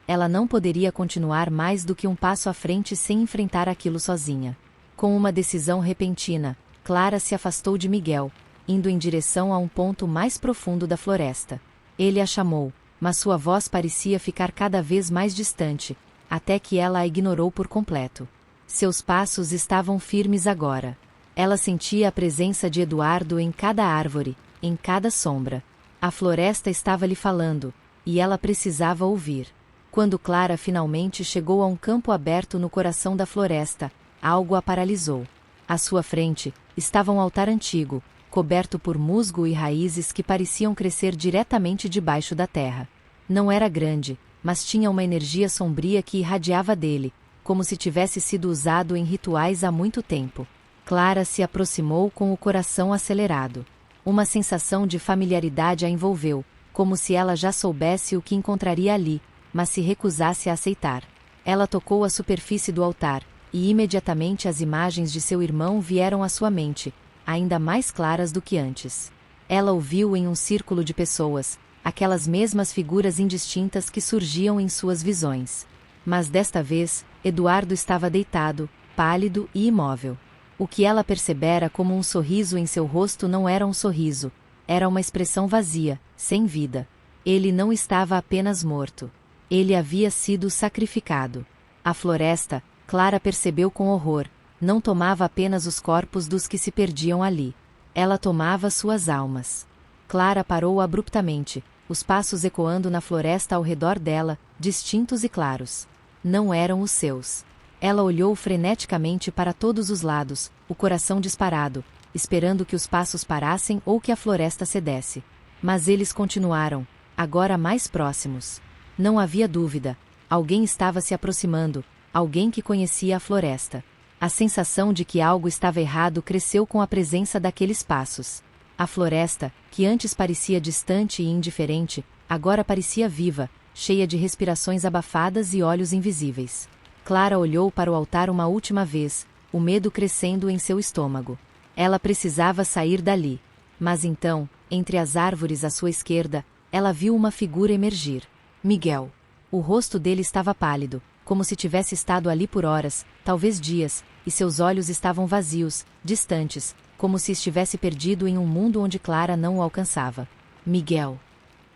Ela não poderia continuar mais do que um passo à frente sem enfrentar aquilo sozinha. Com uma decisão repentina, Clara se afastou de Miguel, indo em direção a um ponto mais profundo da floresta. Ele a chamou, mas sua voz parecia ficar cada vez mais distante, até que ela a ignorou por completo. Seus passos estavam firmes agora. Ela sentia a presença de Eduardo em cada árvore, em cada sombra. A floresta estava lhe falando, e ela precisava ouvir. Quando Clara finalmente chegou a um campo aberto no coração da floresta, algo a paralisou. À sua frente, estava um altar antigo, coberto por musgo e raízes que pareciam crescer diretamente debaixo da terra. Não era grande, mas tinha uma energia sombria que irradiava dele, como se tivesse sido usado em rituais há muito tempo. Clara se aproximou com o coração acelerado. Uma sensação de familiaridade a envolveu, como se ela já soubesse o que encontraria ali, mas se recusasse a aceitar. Ela tocou a superfície do altar, e imediatamente as imagens de seu irmão vieram à sua mente, ainda mais claras do que antes. Ela o viu em um círculo de pessoas, aquelas mesmas figuras indistintas que surgiam em suas visões. Mas desta vez, Eduardo estava deitado, pálido e imóvel. O que ela percebera como um sorriso em seu rosto não era um sorriso, era uma expressão vazia, sem vida. Ele não estava apenas morto. Ele havia sido sacrificado. A floresta, Clara percebeu com horror, não tomava apenas os corpos dos que se perdiam ali. Ela tomava suas almas. Clara parou abruptamente, os passos ecoando na floresta ao redor dela, distintos e claros. Não eram os seus. Ela olhou freneticamente para todos os lados, o coração disparado, esperando que os passos parassem ou que a floresta cedesse. Mas eles continuaram, agora mais próximos. Não havia dúvida, alguém estava se aproximando, alguém que conhecia a floresta. A sensação de que algo estava errado cresceu com a presença daqueles passos. A floresta, que antes parecia distante e indiferente, agora parecia viva, cheia de respirações abafadas e olhos invisíveis. Clara olhou para o altar uma última vez, o medo crescendo em seu estômago. Ela precisava sair dali. Mas então, entre as árvores à sua esquerda, ela viu uma figura emergir. Miguel. O rosto dele estava pálido, como se tivesse estado ali por horas, talvez dias, e seus olhos estavam vazios, distantes, como se estivesse perdido em um mundo onde Clara não o alcançava. Miguel.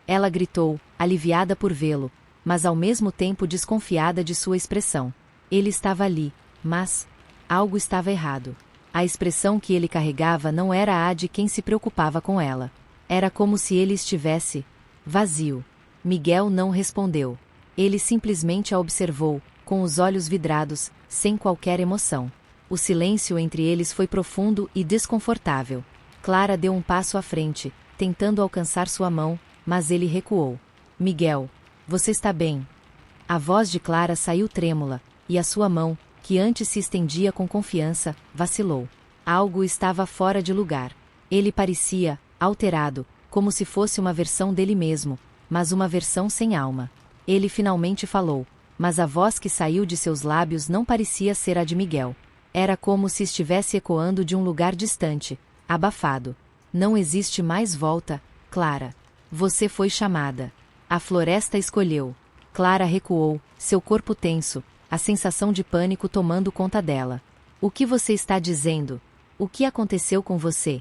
Ela gritou, aliviada por vê-lo, mas ao mesmo tempo desconfiada de sua expressão. Ele estava ali, mas algo estava errado. A expressão que ele carregava não era a de quem se preocupava com ela. Era como se ele estivesse vazio. Miguel não respondeu. Ele simplesmente a observou, com os olhos vidrados, sem qualquer emoção. O silêncio entre eles foi profundo e desconfortável. Clara deu um passo à frente, tentando alcançar sua mão, mas ele recuou. Miguel, você está bem? A voz de Clara saiu trêmula, e a sua mão, que antes se estendia com confiança, vacilou. Algo estava fora de lugar. Ele parecia alterado, como se fosse uma versão dele mesmo, mas uma versão sem alma. Ele finalmente falou, mas a voz que saiu de seus lábios não parecia ser a de Miguel. Era como se estivesse ecoando de um lugar distante, abafado. Não existe mais volta, Clara. Você foi chamada. A floresta escolheu. Clara recuou, seu corpo tenso, a sensação de pânico tomando conta dela. O que você está dizendo? O que aconteceu com você?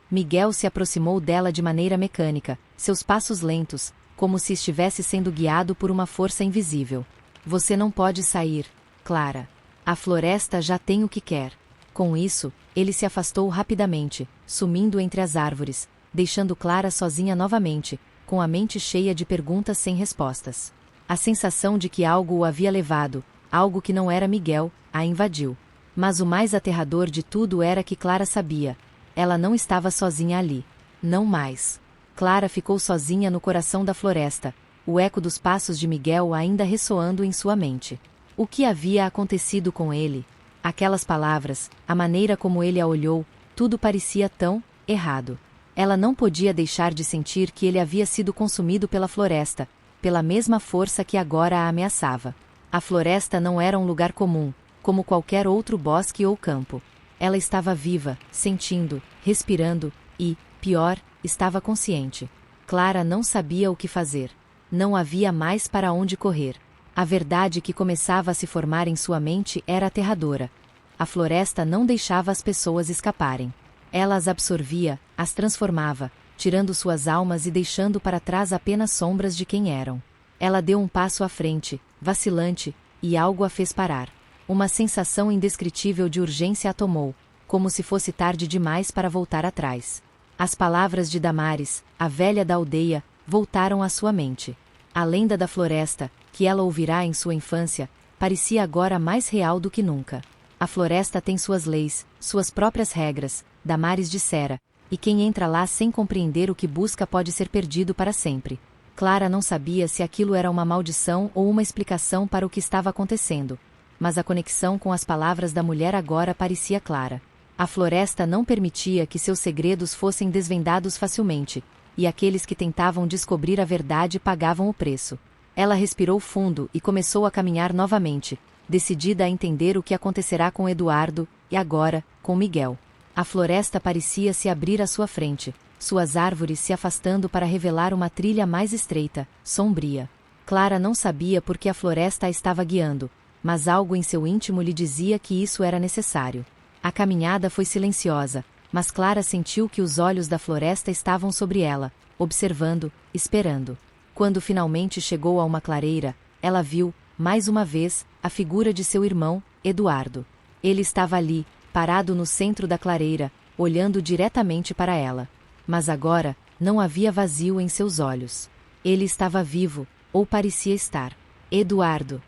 Miguel se aproximou dela de maneira mecânica, seus passos lentos, como se estivesse sendo guiado por uma força invisível. Você não pode sair, Clara. A floresta já tem o que quer. Com isso, ele se afastou rapidamente, sumindo entre as árvores, deixando Clara sozinha novamente, com a mente cheia de perguntas sem respostas. A sensação de que algo o havia levado, algo que não era Miguel, a invadiu. Mas o mais aterrador de tudo era que Clara sabia. Ela não estava sozinha ali. Não mais. Clara ficou sozinha no coração da floresta, o eco dos passos de Miguel ainda ressoando em sua mente. O que havia acontecido com ele? Aquelas palavras, a maneira como ele a olhou, tudo parecia tão errado. Ela não podia deixar de sentir que ele havia sido consumido pela floresta, pela mesma força que agora a ameaçava. A floresta não era um lugar comum, como qualquer outro bosque ou campo. Ela estava viva, sentindo, respirando e, pior, estava consciente. Clara não sabia o que fazer. Não havia mais para onde correr. A verdade que começava a se formar em sua mente era aterradora. A floresta não deixava as pessoas escaparem. Ela as absorvia, as transformava, tirando suas almas e deixando para trás apenas sombras de quem eram. Ela deu um passo à frente, vacilante, e algo a fez parar. Uma sensação indescritível de urgência a tomou, como se fosse tarde demais para voltar atrás. As palavras de Damares, a velha da aldeia, voltaram à sua mente. A lenda da floresta, que ela ouvirá em sua infância, parecia agora mais real do que nunca. A floresta tem suas leis, suas próprias regras, Damares dissera, e quem entra lá sem compreender o que busca pode ser perdido para sempre. Clara não sabia se aquilo era uma maldição ou uma explicação para o que estava acontecendo, mas a conexão com as palavras da mulher agora parecia clara. A floresta não permitia que seus segredos fossem desvendados facilmente, e aqueles que tentavam descobrir a verdade pagavam o preço. Ela respirou fundo e começou a caminhar novamente, decidida a entender o que acontecerá com Eduardo, e agora, com Miguel. A floresta parecia se abrir à sua frente, suas árvores se afastando para revelar uma trilha mais estreita, sombria. Clara não sabia por que a floresta a estava guiando, mas algo em seu íntimo lhe dizia que isso era necessário. A caminhada foi silenciosa, mas Clara sentiu que os olhos da floresta estavam sobre ela, observando, esperando. Quando finalmente chegou a uma clareira, ela viu, mais uma vez, a figura de seu irmão, Eduardo. Ele estava ali, parado no centro da clareira, olhando diretamente para ela. Mas agora, não havia vazio em seus olhos. Ele estava vivo, ou parecia estar. Eduardo!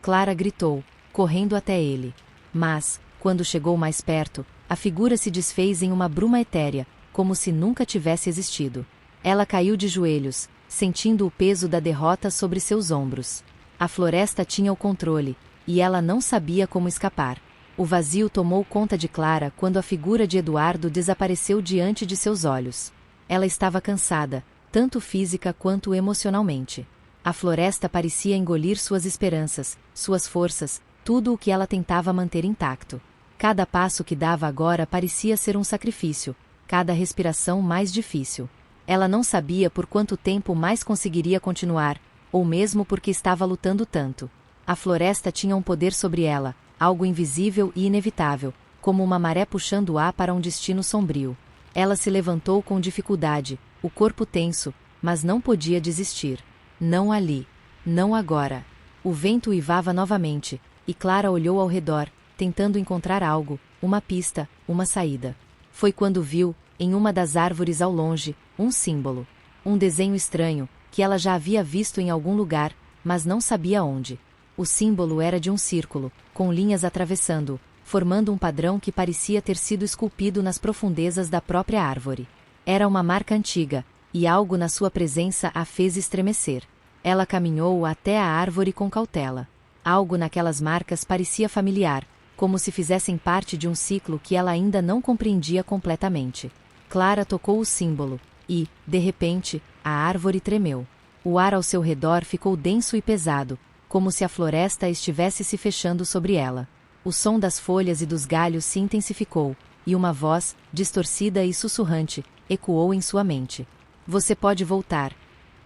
Clara gritou, correndo até ele. Mas, quando chegou mais perto, a figura se desfez em uma bruma etérea, como se nunca tivesse existido. Ela caiu de joelhos, sentindo o peso da derrota sobre seus ombros. A floresta tinha o controle, e ela não sabia como escapar. O vazio tomou conta de Clara quando a figura de Eduardo desapareceu diante de seus olhos. Ela estava cansada, tanto física quanto emocionalmente. A floresta parecia engolir suas esperanças, suas forças, tudo o que ela tentava manter intacto. Cada passo que dava agora parecia ser um sacrifício, cada respiração mais difícil. Ela não sabia por quanto tempo mais conseguiria continuar, ou mesmo porque estava lutando tanto. A floresta tinha um poder sobre ela, algo invisível e inevitável, como uma maré puxando o ar para um destino sombrio. Ela se levantou com dificuldade, o corpo tenso, mas não podia desistir. Não ali. Não agora. O vento uivava novamente, e Clara olhou ao redor, tentando encontrar algo, uma pista, uma saída. Foi quando viu, em uma das árvores ao longe, um símbolo. Um desenho estranho, que ela já havia visto em algum lugar, mas não sabia onde. O símbolo era de um círculo, com linhas atravessando-o, formando um padrão que parecia ter sido esculpido nas profundezas da própria árvore. Era uma marca antiga, e algo na sua presença a fez estremecer. Ela caminhou até a árvore com cautela. Algo naquelas marcas parecia familiar, como se fizessem parte de um ciclo que ela ainda não compreendia completamente. Clara tocou o símbolo, e, de repente, a árvore tremeu. O ar ao seu redor ficou denso e pesado, como se a floresta estivesse se fechando sobre ela. O som das folhas e dos galhos se intensificou, e uma voz, distorcida e sussurrante, ecoou em sua mente. Você pode voltar,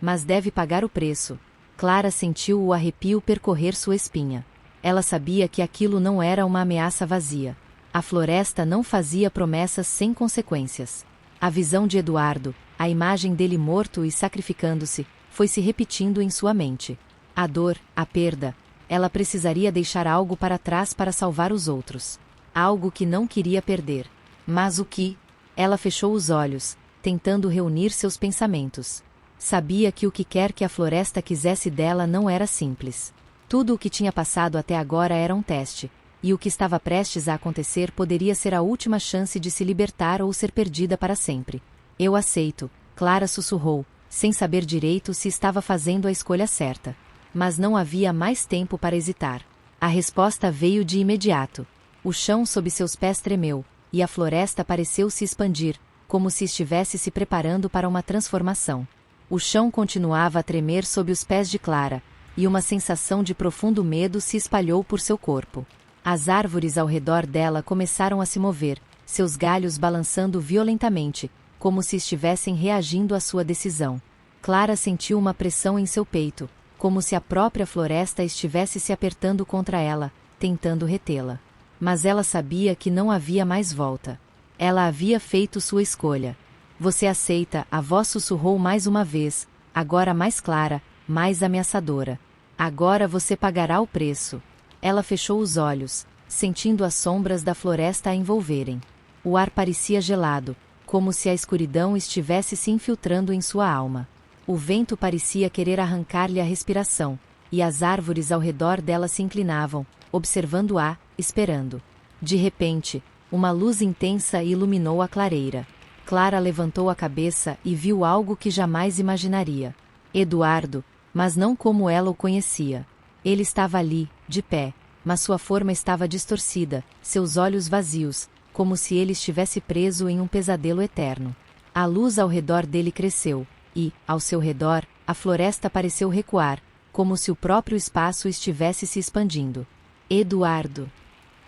mas deve pagar o preço. Clara sentiu o arrepio percorrer sua espinha. Ela sabia que aquilo não era uma ameaça vazia. A floresta não fazia promessas sem consequências. A visão de Eduardo, a imagem dele morto e sacrificando-se, foi se repetindo em sua mente. A dor, a perda. Ela precisaria deixar algo para trás para salvar os outros. Algo que não queria perder. Mas o que? Ela fechou os olhos, tentando reunir seus pensamentos. Sabia que o que quer que a floresta quisesse dela não era simples. Tudo o que tinha passado até agora era um teste, e o que estava prestes a acontecer poderia ser a última chance de se libertar ou ser perdida para sempre. Eu aceito, Clara sussurrou, sem saber direito se estava fazendo a escolha certa. Mas não havia mais tempo para hesitar. A resposta veio de imediato. O chão sob seus pés tremeu, e a floresta pareceu se expandir, como se estivesse se preparando para uma transformação. O chão continuava a tremer sob os pés de Clara, e uma sensação de profundo medo se espalhou por seu corpo. As árvores ao redor dela começaram a se mover, seus galhos balançando violentamente, como se estivessem reagindo à sua decisão. Clara sentiu uma pressão em seu peito, como se a própria floresta estivesse se apertando contra ela, tentando retê-la. Mas ela sabia que não havia mais volta. Ela havia feito sua escolha. Você aceita, a voz sussurrou mais uma vez, agora mais clara, mais ameaçadora. Agora você pagará o preço. Ela fechou os olhos, sentindo as sombras da floresta a envolverem. O ar parecia gelado, como se a escuridão estivesse se infiltrando em sua alma. O vento parecia querer arrancar-lhe a respiração, e as árvores ao redor dela se inclinavam, observando-a, esperando. De repente, uma luz intensa iluminou a clareira. Clara levantou a cabeça e viu algo que jamais imaginaria. Eduardo, mas não como ela o conhecia. Ele estava ali, de pé, mas sua forma estava distorcida, seus olhos vazios, como se ele estivesse preso em um pesadelo eterno. A luz ao redor dele cresceu, e, ao seu redor, a floresta pareceu recuar, como se o próprio espaço estivesse se expandindo. Eduardo!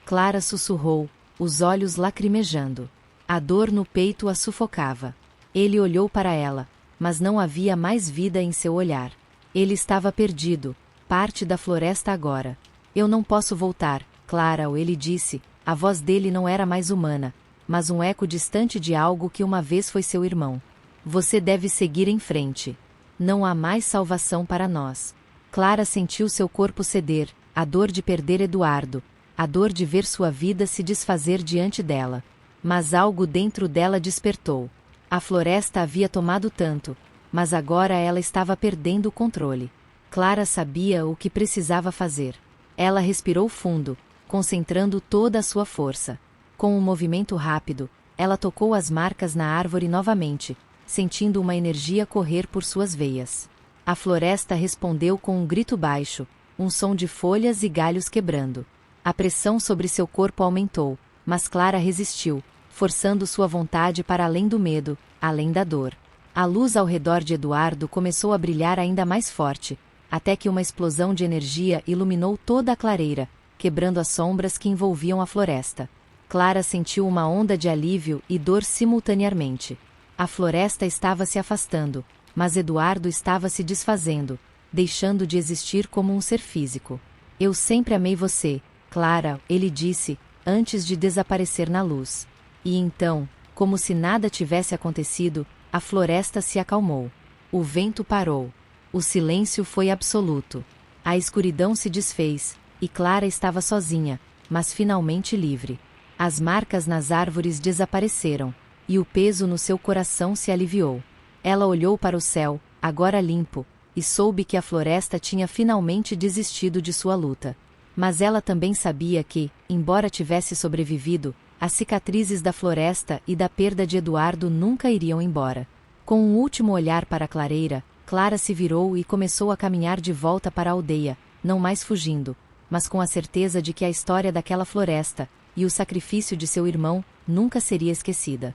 Clara sussurrou, os olhos lacrimejando. A dor no peito a sufocava. Ele olhou para ela, mas não havia mais vida em seu olhar. Ele estava perdido, parte da floresta agora. Eu não posso voltar, Clara, ele disse, a voz dele não era mais humana, mas um eco distante de algo que uma vez foi seu irmão. Você deve seguir em frente. Não há mais salvação para nós. Clara sentiu seu corpo ceder, a dor de perder Eduardo, a dor de ver sua vida se desfazer diante dela. Mas algo dentro dela despertou. A floresta havia tomado tanto, mas agora ela estava perdendo o controle. Clara sabia o que precisava fazer. Ela respirou fundo, concentrando toda a sua força. Com um movimento rápido, ela tocou as marcas na árvore novamente, sentindo uma energia correr por suas veias. A floresta respondeu com um grito baixo, um som de folhas e galhos quebrando. A pressão sobre seu corpo aumentou, mas Clara resistiu, forçando sua vontade para além do medo, além da dor. A luz ao redor de Eduardo começou a brilhar ainda mais forte, até que uma explosão de energia iluminou toda a clareira, quebrando as sombras que envolviam a floresta. Clara sentiu uma onda de alívio e dor simultaneamente. A floresta estava se afastando, mas Eduardo estava se desfazendo, deixando de existir como um ser físico. Eu sempre amei você, Clara, ele disse, antes de desaparecer na luz. E então, como se nada tivesse acontecido, a floresta se acalmou. O vento parou. O silêncio foi absoluto. A escuridão se desfez, e Clara estava sozinha, mas finalmente livre. As marcas nas árvores desapareceram, e o peso no seu coração se aliviou. Ela olhou para o céu, agora limpo, e soube que a floresta tinha finalmente desistido de sua luta. Mas ela também sabia que, embora tivesse sobrevivido, as cicatrizes da floresta e da perda de Eduardo nunca iriam embora. Com um último olhar para a clareira, Clara se virou e começou a caminhar de volta para a aldeia, não mais fugindo, mas com a certeza de que a história daquela floresta, e o sacrifício de seu irmão, nunca seria esquecida.